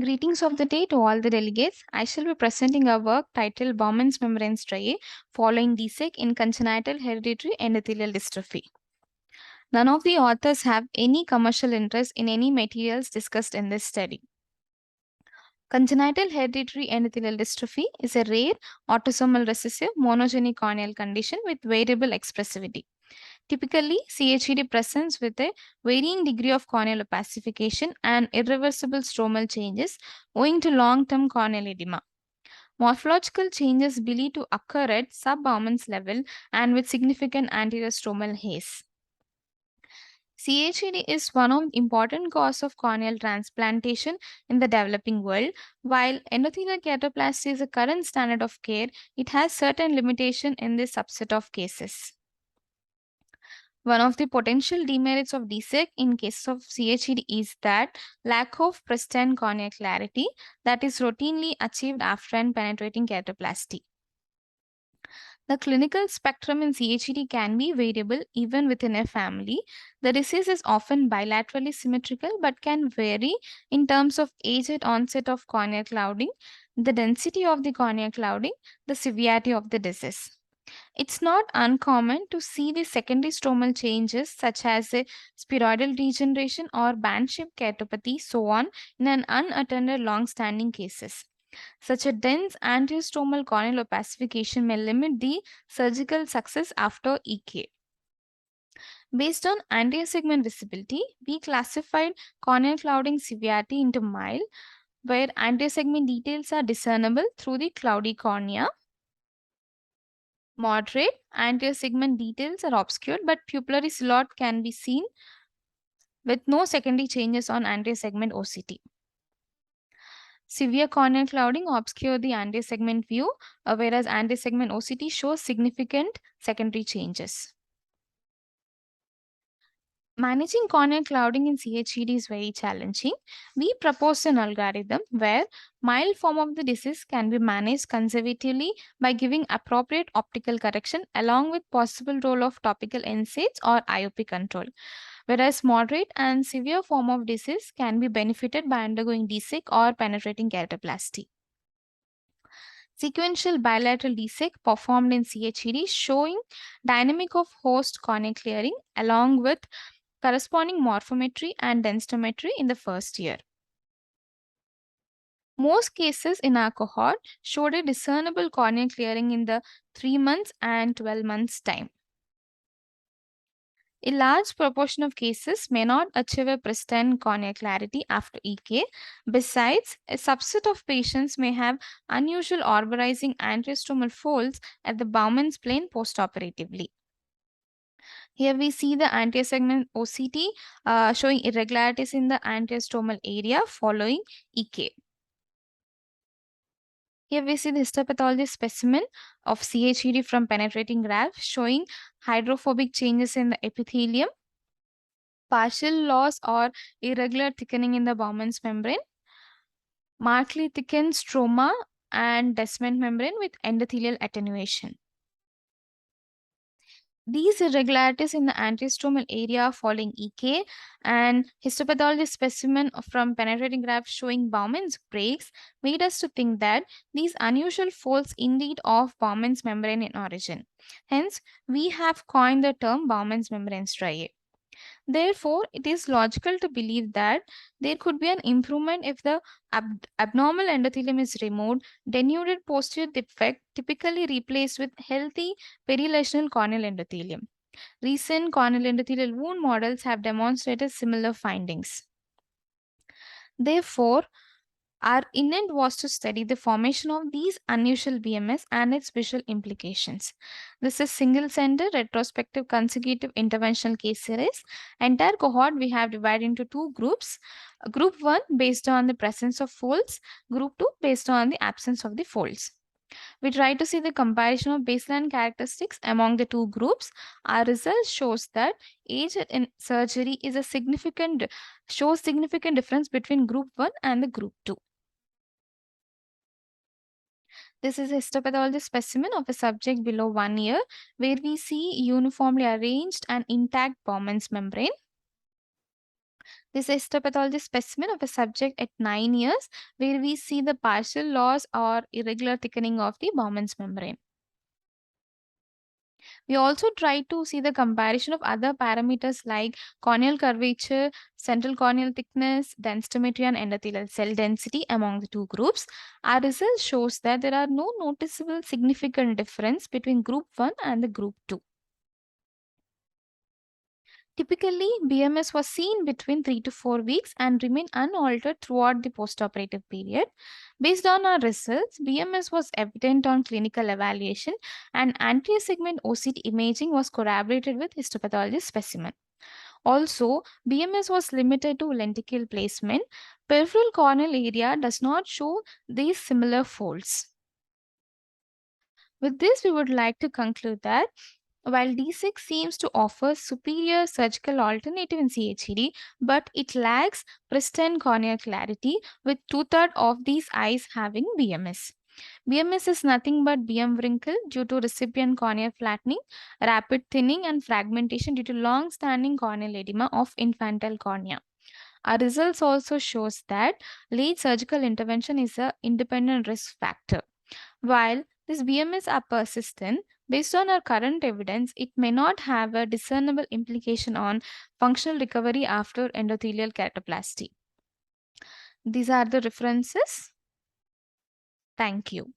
Greetings of the day to all the delegates. I shall be presenting a work titled Bowman's membrane striae following DSAEK in congenital hereditary endothelial dystrophy. None of the authors have any commercial interest in any materials discussed in this study. Congenital hereditary endothelial dystrophy is a rare autosomal recessive monogenic corneal condition with variable expressivity. Typically, CHED presents with a varying degree of corneal opacification and irreversible stromal changes owing to long-term corneal edema. Morphological changes believed to occur at sub-Bowman's level and with significant anterior stromal haze. CHED is one of the important cause of corneal transplantation in the developing world. While endothelial keratoplasty is a current standard of care, it has certain limitation in this subset of cases. One of the potential demerits of DSAEK in cases of CHED is that lack of pristine corneal clarity that is routinely achieved after an penetrating keratoplasty. The clinical spectrum in CHED can be variable even within a family. The disease is often bilaterally symmetrical but can vary in terms of age at onset of corneal clouding, the density of the corneal clouding, the severity of the disease. It's not uncommon to see the secondary stromal changes such as a spheroidal degeneration or band-shaped keratopathy, so on, in an unattended long-standing cases. Such a dense anterior-stromal corneal opacification may limit the surgical success after EK. Based on anterior segment visibility, we classified corneal clouding severity into mild, where anterior segment details are discernible through the cloudy cornea. Moderate, anterior segment details are obscured, but pupillary silhouette can be seen with no secondary changes on anterior segment OCT. Severe corneal clouding obscure the anterior segment view, whereas anterior segment OCT shows significant secondary changes. Managing corneal clouding in CHED is very challenging. We propose an algorithm where mild form of the disease can be managed conservatively by giving appropriate optical correction along with possible role of topical NSAIDs or IOP control. Whereas moderate and severe form of disease can be benefited by undergoing DSAEK or penetrating keratoplasty. Sequential bilateral DSAEK performed in CHED showing dynamic of host corneal clearing along with corresponding morphometry and densitometry in the first year. Most cases in our cohort showed a discernible corneal clearing in the 3 months and 12 months time. A large proportion of cases may not achieve a pristine corneal clarity after EK. Besides, a subset of patients may have unusual arborizing anterostromal folds at the Bowman's plane postoperatively. Here we see the anterior segment OCT showing irregularities in the anterostromal area following EK. Here we see the histopathology specimen of CHED from penetrating graft showing hydrophobic changes in the epithelium, partial loss or irregular thickening in the Bowman's membrane, markedly thickened stroma and descent membrane with endothelial attenuation. These irregularities in the anterostromal area following EK and histopathology specimen from penetrating graft showing Bowman's breaks made us to think that these unusual folds indeed of Bowman's membrane in origin. Hence, we have coined the term Bowman's membrane striae. Therefore, it is logical to believe that there could be an improvement if the abnormal endothelium is removed, denuded posterior defect typically replaced with healthy perilesional corneal endothelium. Recent corneal endothelial wound models have demonstrated similar findings. Therefore, our intent was to study the formation of these unusual BMS and its visual implications. This is single-center retrospective consecutive interventional case series. Entire cohort we have divided into two groups. Group 1 based on the presence of folds, Group 2 based on the absence of the folds. We try to see the comparison of baseline characteristics among the two groups. Our result shows that age in surgery is shows significant difference between Group 1 and the Group 2. This is a histopathology specimen of a subject below 1 year where we see uniformly arranged and intact Bowman's membrane. This histopathology specimen of a subject at 9 years, where we see the partial loss or irregular thickening of the Bowman's membrane. We also try to see the comparison of other parameters like corneal curvature, central corneal thickness, densitometry, and endothelial cell density among the two groups. Our result shows that there are no noticeable significant difference between group 1 and the group 2. Typically, BMS was seen between 3 to 4 weeks and remained unaltered throughout the postoperative period. Based on our results, BMS was evident on clinical evaluation and anterior segment OCT imaging was corroborated with histopathology specimen. Also, BMS was limited to lenticle placement. Peripheral corneal area does not show these similar folds. With this, we would like to conclude that while D6 seems to offer superior surgical alternative in CHED, but it lacks pristine corneal clarity, with two-thirds of these eyes having BMS. BMS is nothing but BM wrinkle due to recipient corneal flattening, rapid thinning, and fragmentation due to long-standing corneal edema of infantile cornea. Our results also shows that late surgical intervention is an independent risk factor. While these BMS are persistent, based on our current evidence, it may not have a discernible implication on functional recovery after endothelial keratoplasty. These are the references. Thank you.